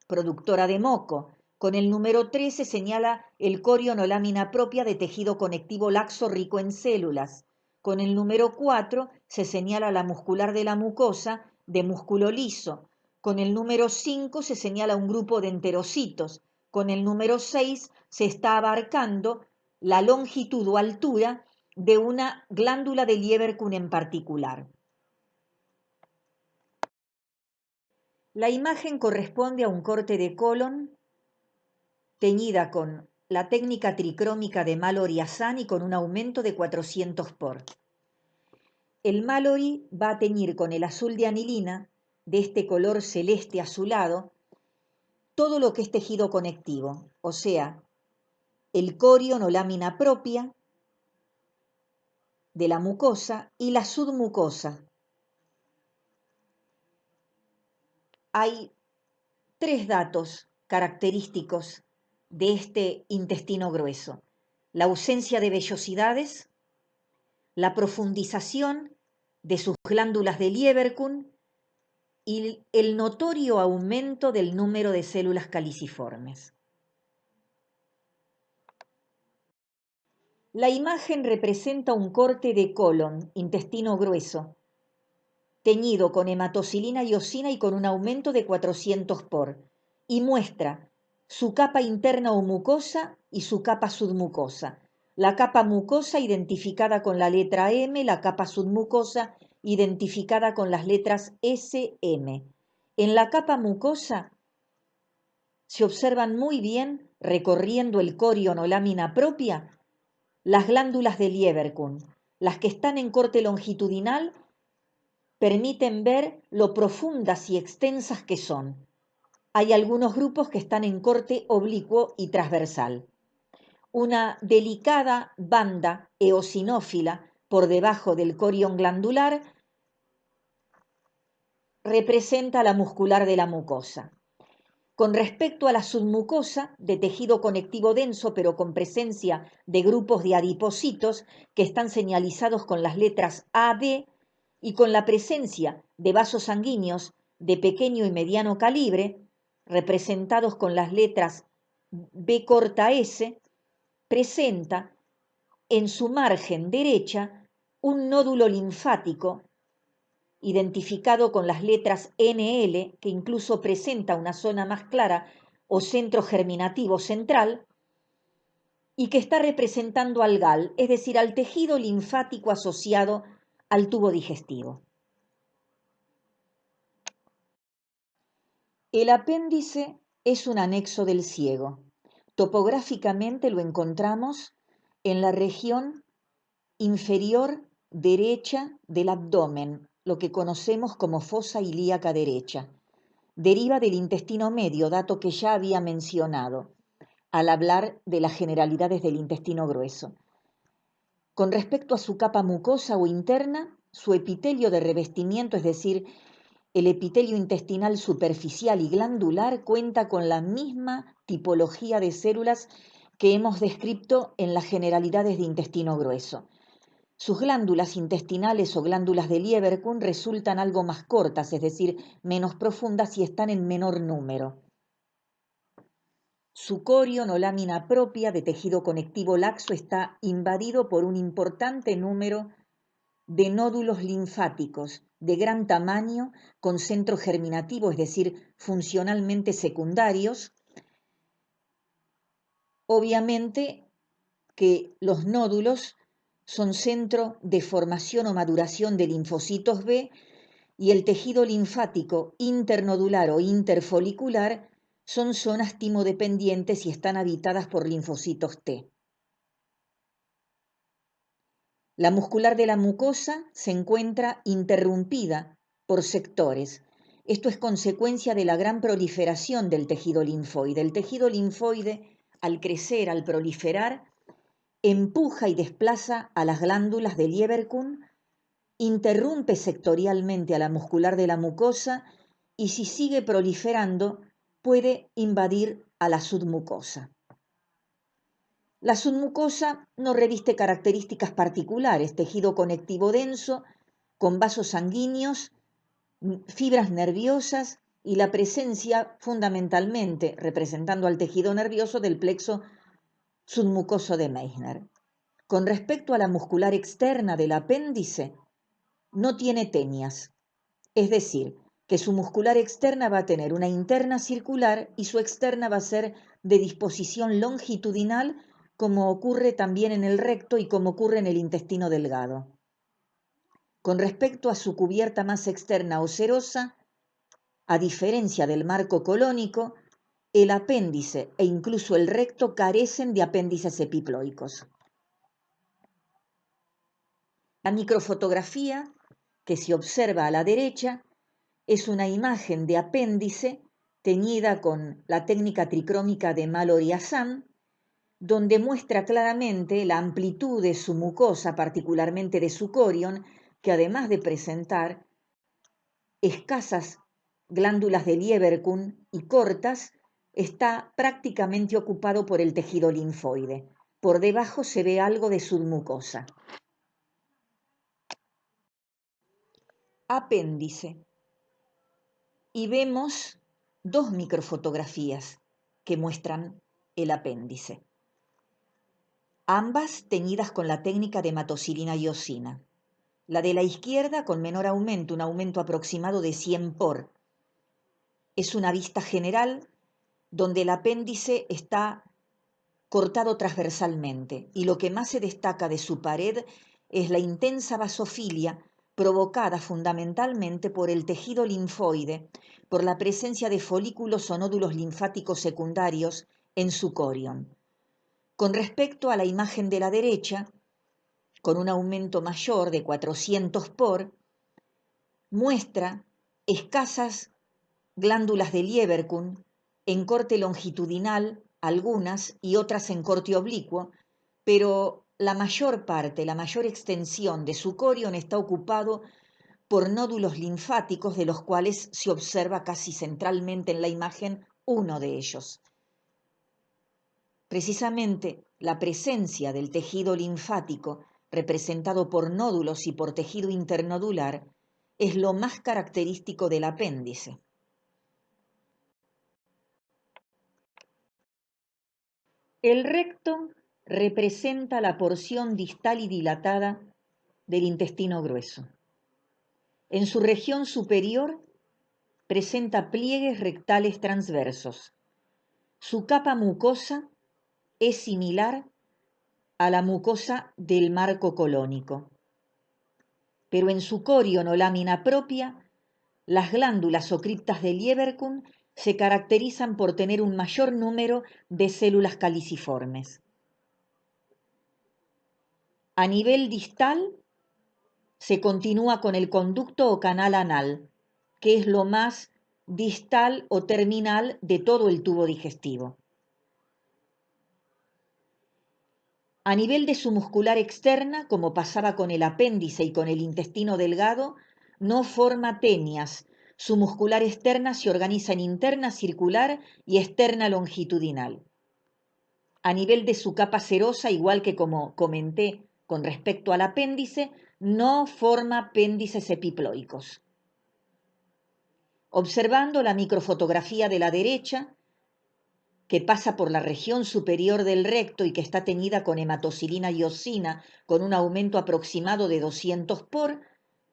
productora de moco. Con el número 3 se señala el corion o lámina propia de tejido conectivo laxo rico en células. Con el número 4 se señala la muscular de la mucosa de músculo liso. Con el número 5 se señala un grupo de enterocitos. Con el número 6 se está abarcando la longitud o altura de una glándula de Lieberkühn en particular. La imagen corresponde a un corte de colon teñida con la técnica tricrómica de Mallory Hassan y con un aumento de 400 por. El Mallory va a teñir con el azul de anilina, de este color celeste azulado, todo lo que es tejido conectivo, o sea, el corion o lámina propia de la mucosa y la submucosa. Hay 3 datos característicos de este intestino grueso: la ausencia de vellosidades, la profundización de sus glándulas de Lieberkühn y el notorio aumento del número de células caliciformes. La imagen representa un corte de colon, intestino grueso, teñido con hematocilina y eosina y con un aumento de 400 por, y muestra su capa interna o mucosa y su capa submucosa. La capa mucosa identificada con la letra M, la capa submucosa identificada con las letras S, M. En la capa mucosa se observan muy bien, recorriendo el corion o lámina propia, las glándulas de Lieberkühn. Las que están en corte longitudinal permiten ver lo profundas y extensas que son. Hay algunos grupos que están en corte oblicuo y transversal. Una delicada banda eosinófila por debajo del corion glandular representa la muscular de la mucosa. Con respecto a la submucosa, de tejido conectivo denso pero con presencia de grupos de adipocitos que están señalizados con las letras A, D, y con la presencia de vasos sanguíneos de pequeño y mediano calibre, representados con las letras B corta S, presenta en su margen derecha un nódulo linfático identificado con las letras NL, que incluso presenta una zona más clara o centro germinativo central, y que está representando al GAL, es decir, al tejido linfático asociado al tubo digestivo. El apéndice es un anexo del ciego. Topográficamente lo encontramos en la región inferior derecha del abdomen, lo que conocemos como fosa ilíaca derecha. Deriva del intestino medio, dato que ya había mencionado al hablar de las generalidades del intestino grueso. Con respecto a su capa mucosa o interna, su epitelio de revestimiento, es decir, el epitelio intestinal superficial y glandular, cuenta con la misma tipología de células que hemos descrito en las generalidades de intestino grueso. Sus glándulas intestinales o glándulas de Lieberkühn resultan algo más cortas, es decir, menos profundas y están en menor número. Su corion o lámina propia de tejido conectivo laxo está invadido por un importante número de nódulos linfáticos de gran tamaño con centro germinativo, es decir, funcionalmente secundarios. Obviamente que los nódulos son centro de formación o maduración de linfocitos B y el tejido linfático internodular o interfolicular son zonas timodependientes y están habitadas por linfocitos T. La muscular de la mucosa se encuentra interrumpida por sectores. Esto es consecuencia de la gran proliferación del tejido linfoide. El tejido linfoide, al crecer, al proliferar, empuja y desplaza a las glándulas de Lieberkühn, interrumpe sectorialmente a la muscular de la mucosa y si sigue proliferando puede invadir a la submucosa. La submucosa no reviste características particulares, tejido conectivo denso, con vasos sanguíneos, fibras nerviosas y la presencia fundamentalmente, representando al tejido nervioso, del plexo submucoso de Meissner. Con respecto a la muscular externa del apéndice, no tiene tenias, es decir, que su muscular externa va a tener una interna circular y su externa va a ser de disposición longitudinal, como ocurre también en el recto y como ocurre en el intestino delgado. Con respecto a su cubierta más externa o serosa, a diferencia del marco colónico, el apéndice e incluso el recto carecen de apéndices epiploicos. La microfotografía que se observa a la derecha es una imagen de apéndice teñida con la técnica tricrómica de Mallory-Assam, donde muestra claramente la amplitud de su mucosa, particularmente de su corion, que además de presentar escasas glándulas de Lieberkühn y cortas, está prácticamente ocupado por el tejido linfoide. Por debajo se ve algo de submucosa. Apéndice. Y vemos dos microfotografías que muestran el apéndice, ambas teñidas con la técnica de hematoxilina y eosina. La de la izquierda con menor aumento, un aumento aproximado de 100 por. Es una vista general donde el apéndice está cortado transversalmente, y lo que más se destaca de su pared es la intensa vasofilia provocada fundamentalmente por el tejido linfoide, por la presencia de folículos o nódulos linfáticos secundarios en su corion. Con respecto a la imagen de la derecha, con un aumento mayor de 400 por, muestra escasas glándulas de Lieberkühn en corte longitudinal, algunas y otras en corte oblicuo, pero la mayor parte, la mayor extensión de su corion está ocupado por nódulos linfáticos, de los cuales se observa casi centralmente en la imagen uno de ellos. Precisamente la presencia del tejido linfático, representado por nódulos y por tejido internodular, es lo más característico del apéndice. El recto representa la porción distal y dilatada del intestino grueso. En su región superior presenta pliegues rectales transversos. Su capa mucosa es similar a la mucosa del marco colónico. Pero en su corion o lámina propia, las glándulas o criptas de Lieberkühn se caracterizan por tener un mayor número de células caliciformes. A nivel distal, se continúa con el conducto o canal anal, que es lo más distal o terminal de todo el tubo digestivo. A nivel de su muscular externa, como pasaba con el apéndice y con el intestino delgado, no forma tenias. Su muscular externa se organiza en interna circular y externa longitudinal. A nivel de su capa serosa, igual que como comenté con respecto al apéndice, no forma apéndices epiploicos. Observando la microfotografía de la derecha, que pasa por la región superior del recto y que está teñida con hematocilina y osina con un aumento aproximado de 200 por,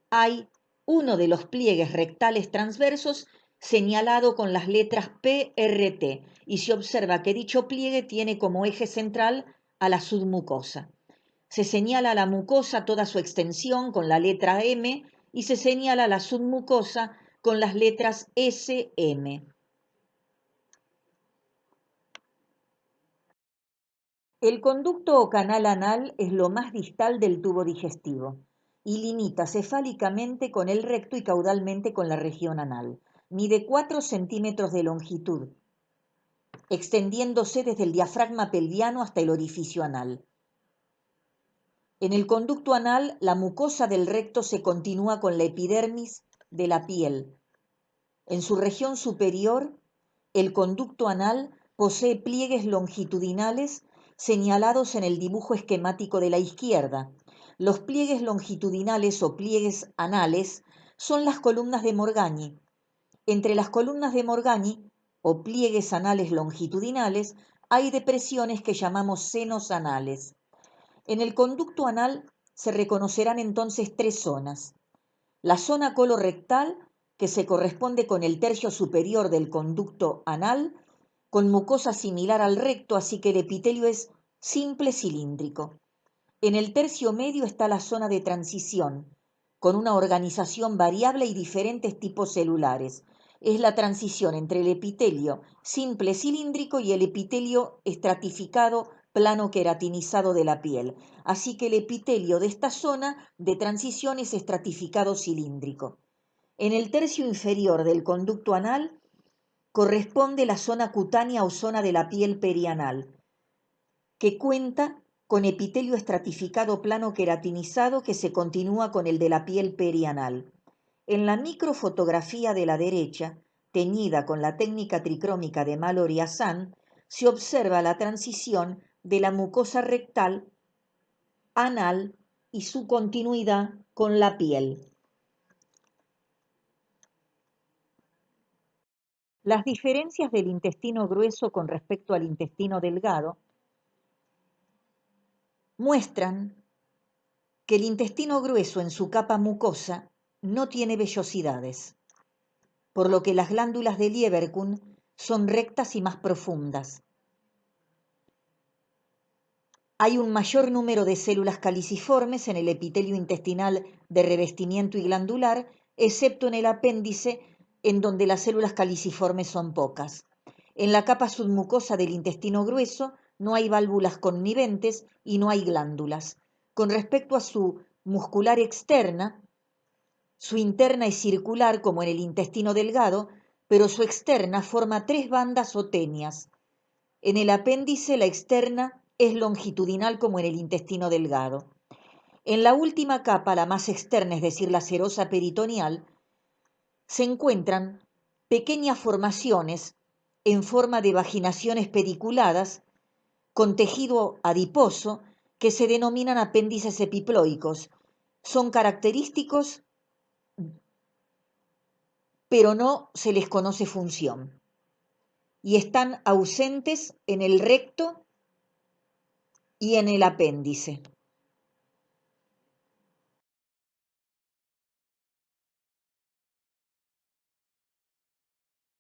hay uno de los pliegues rectales transversos señalado con las letras PRT y se observa que dicho pliegue tiene como eje central a la submucosa. Se señala la mucosa toda su extensión con la letra M y se señala la submucosa con las letras SM. El conducto o canal anal es lo más distal del tubo digestivo y limita cefálicamente con el recto y caudalmente con la región anal. Mide 4 centímetros de longitud, extendiéndose desde el diafragma pelviano hasta el orificio anal. En el conducto anal, la mucosa del recto se continúa con la epidermis de la piel. En su región superior, el conducto anal posee pliegues longitudinales señalados en el dibujo esquemático de la izquierda. Los pliegues longitudinales o pliegues anales son las columnas de Morgagni. Entre las columnas de Morgagni, o pliegues anales longitudinales, hay depresiones que llamamos senos anales. En el conducto anal se reconocerán entonces tres zonas. La zona colorectal, que se corresponde con el tercio superior del conducto anal, con mucosa similar al recto, así que el epitelio es simple cilíndrico. En el tercio medio está la zona de transición, con una organización variable y diferentes tipos celulares. Es la transición entre el epitelio simple cilíndrico y el epitelio estratificado plano queratinizado de la piel. Así que el epitelio de esta zona de transición es estratificado cilíndrico. En el tercio inferior del conducto anal corresponde la zona cutánea o zona de la piel perianal, que cuenta con epitelio estratificado plano queratinizado que se continúa con el de la piel perianal. En la microfotografía de la derecha, teñida con la técnica tricrómica de Mallory y Hassan, se observa la transición de la mucosa rectal anal y su continuidad con la piel. Las diferencias del intestino grueso con respecto al intestino delgado muestran que el intestino grueso en su capa mucosa no tiene vellosidades, por lo que las glándulas de Lieberkühn son rectas y más profundas. Hay un mayor número de células caliciformes en el epitelio intestinal de revestimiento y glandular, excepto en el apéndice, en donde las células caliciformes son pocas. En la capa submucosa del intestino grueso no hay válvulas conniventes y no hay glándulas. Con respecto a su muscular externa, su interna es circular como en el intestino delgado, pero su externa forma 3 bandas o tenias. En el apéndice la externa es longitudinal como en el intestino delgado. En la última capa, la más externa, es decir, la serosa peritoneal, se encuentran pequeñas formaciones en forma de vaginaciones pediculadas con tejido adiposo que se denominan apéndices epiploicos. Son característicos, pero no se les conoce función. Y están ausentes en el recto y en el apéndice.